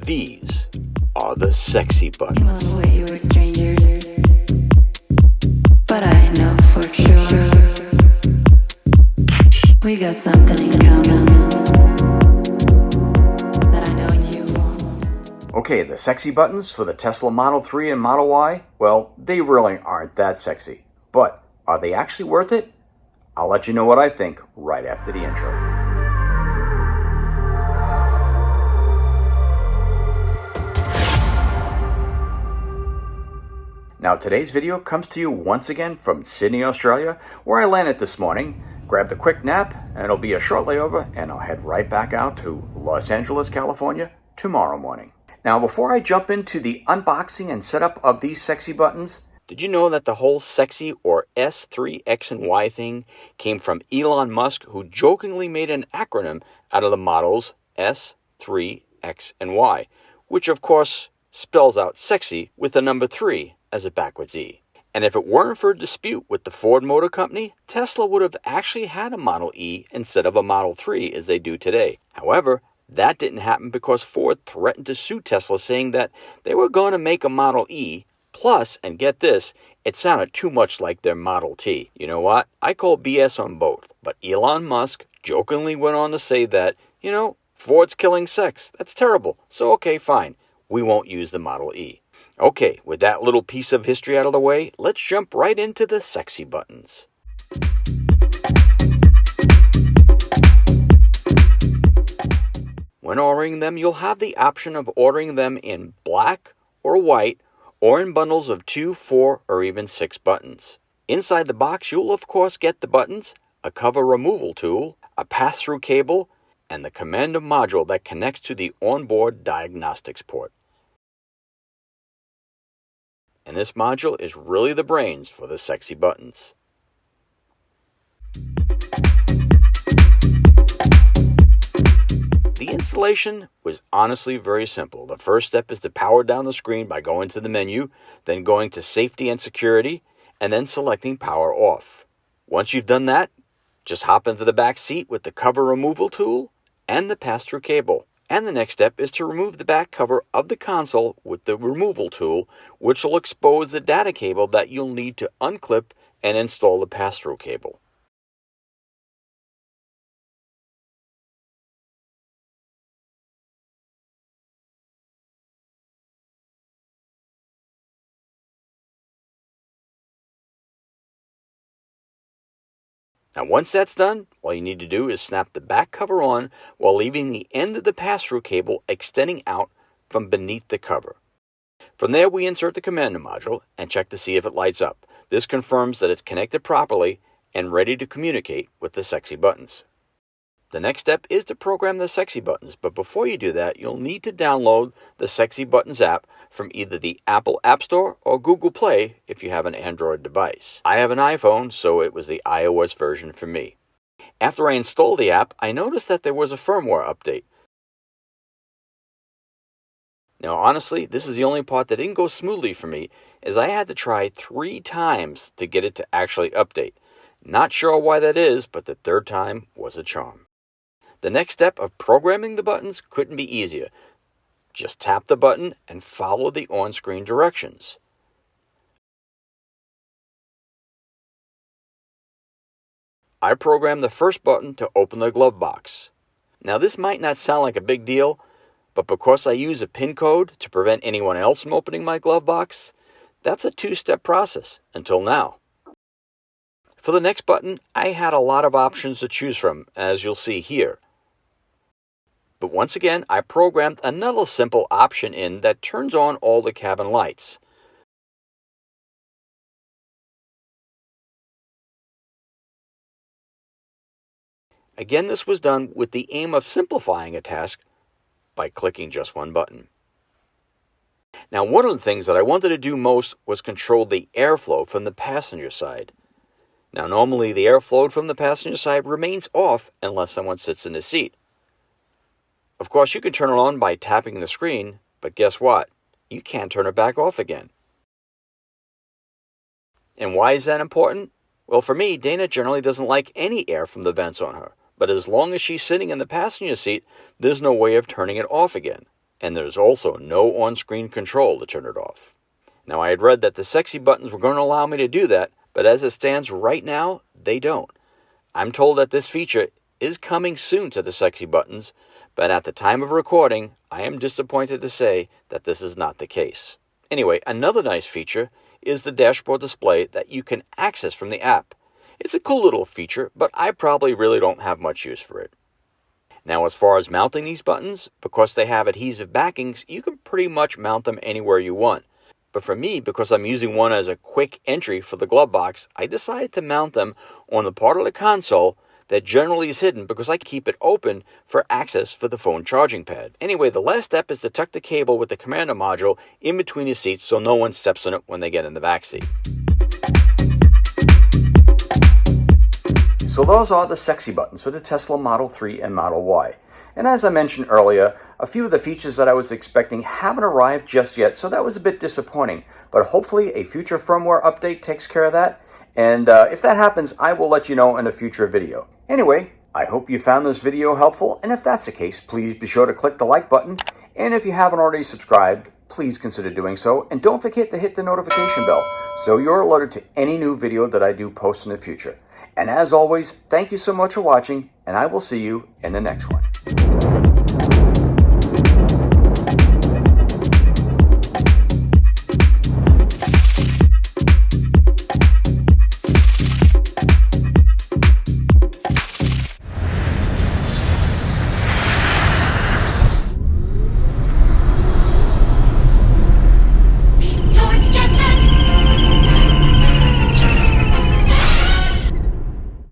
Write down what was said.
These are the sexy buttons. Came all the way, you were strangers, but I know for sure we got something in common that I know you won't. Okay, the sexy buttons for the Tesla Model 3 and Model Y, well, they really aren't that sexy. But are they actually worth it? I'll let you know what I think right after the intro. Now today's video comes to you once again from Sydney, Australia, where I landed this morning, grabbed a quick nap, and it'll be a short layover, and I'll head right back out to Los Angeles, California tomorrow morning. Now before I jump into the unboxing and setup of these sexy buttons, did you know that the whole sexy or S3XY thing came from Elon Musk, who jokingly made an acronym out of the models S, 3, X, and Y, which of course spells out sexy with the number 3 as a backwards E. And if it weren't for a dispute with the Ford Motor Company, Tesla would have actually had a Model E instead of a Model 3 as they do today. However, that didn't happen because Ford threatened to sue Tesla, saying that they were going to make a Model E, plus, and get this, it sounded too much like their Model T. You know what? I call BS on both. But Elon Musk jokingly went on to say that, Ford's killing sex. That's terrible. So okay, fine. We won't use the Model E. Okay, with that little piece of history out of the way, let's jump right into the sexy buttons. When ordering them, you'll have the option of ordering them in black or white, or in bundles of 2, 4, or even 6 buttons. Inside the box, you'll of course get the buttons, a cover removal tool, a pass-through cable, and the commando module that connects to the onboard diagnostics port. And this module is really the brains for the sexy buttons. The installation was honestly very simple. The first step is to power down the screen by going to the menu, then going to safety and security, and then selecting power off. Once you've done that, just hop into the back seat with the cover removal tool and the pass-through cable. And the next step is to remove the back cover of the console with the removal tool, which will expose the data cable that you'll need to unclip and install the pass-through cable. Now once that's done, all you need to do is snap the back cover on while leaving the end of the pass-through cable extending out from beneath the cover. From there we insert the commando module and check to see if it lights up. This confirms that it's connected properly and ready to communicate with the sexy buttons. The next step is to program the sexy buttons, but before you do that, you'll need to download the Sexy Buttons app from either the Apple App Store or Google Play if you have an Android device. I have an iPhone, so it was the iOS version for me. After I installed the app, I noticed that there was a firmware update. Now honestly, this is the only part that didn't go smoothly for me, as I had to try 3 times to get it to actually update. Not sure why that is, but the third time was a charm. The next step of programming the buttons couldn't be easier. Just tap the button and follow the on-screen directions. I programmed the first button to open the glove box. Now this might not sound like a big deal, but because I use a PIN code to prevent anyone else from opening my glove box, that's a 2-step process until now. For the next button, I had a lot of options to choose from, as you'll see here. But once again, I programmed another simple option in that turns on all the cabin lights. Again, this was done with the aim of simplifying a task by clicking just one button. Now, one of the things that I wanted to do most was control the airflow from the passenger side. Now, normally the airflow from the passenger side remains off unless someone sits in the seat. Of course, you can turn it on by tapping the screen, but guess what? You can't turn it back off again. And why is that important? Well, for me, Dana generally doesn't like any air from the vents on her, but as long as she's sitting in the passenger seat, there's no way of turning it off again. And there's also no on-screen control to turn it off. Now, I had read that the sexy buttons were going to allow me to do that, but as it stands right now, they don't. I'm told that this feature is coming soon to the sexy buttons, but at the time of recording, I am disappointed to say that this is not the case. Anyway, another nice feature is the dashboard display that you can access from the app. It's a cool little feature, but I probably really don't have much use for it. Now, as far as mounting these buttons, because they have adhesive backings, you can pretty much mount them anywhere you want. But for me, because I'm using one as a quick entry for the glove box, I decided to mount them on the part of the console that generally is hidden because I keep it open for access for the phone charging pad. Anyway, the last step is to tuck the cable with the commander module in between the seats so no one steps on it when they get in the back seat. So those are the sexy buttons for the Tesla Model 3 and Model Y. And as I mentioned earlier, a few of the features that I was expecting haven't arrived just yet, so that was a bit disappointing. But hopefully a future firmware update takes care of that. And if that happens, I will let you know in a future video. Anyway, I hope you found this video helpful, and if that's the case, please be sure to click the like button. And if you haven't already subscribed, please consider doing so. And don't forget to hit the notification bell so you're alerted to any new video that I do post in the future. And as always, thank you so much for watching, and I will see you in the next one.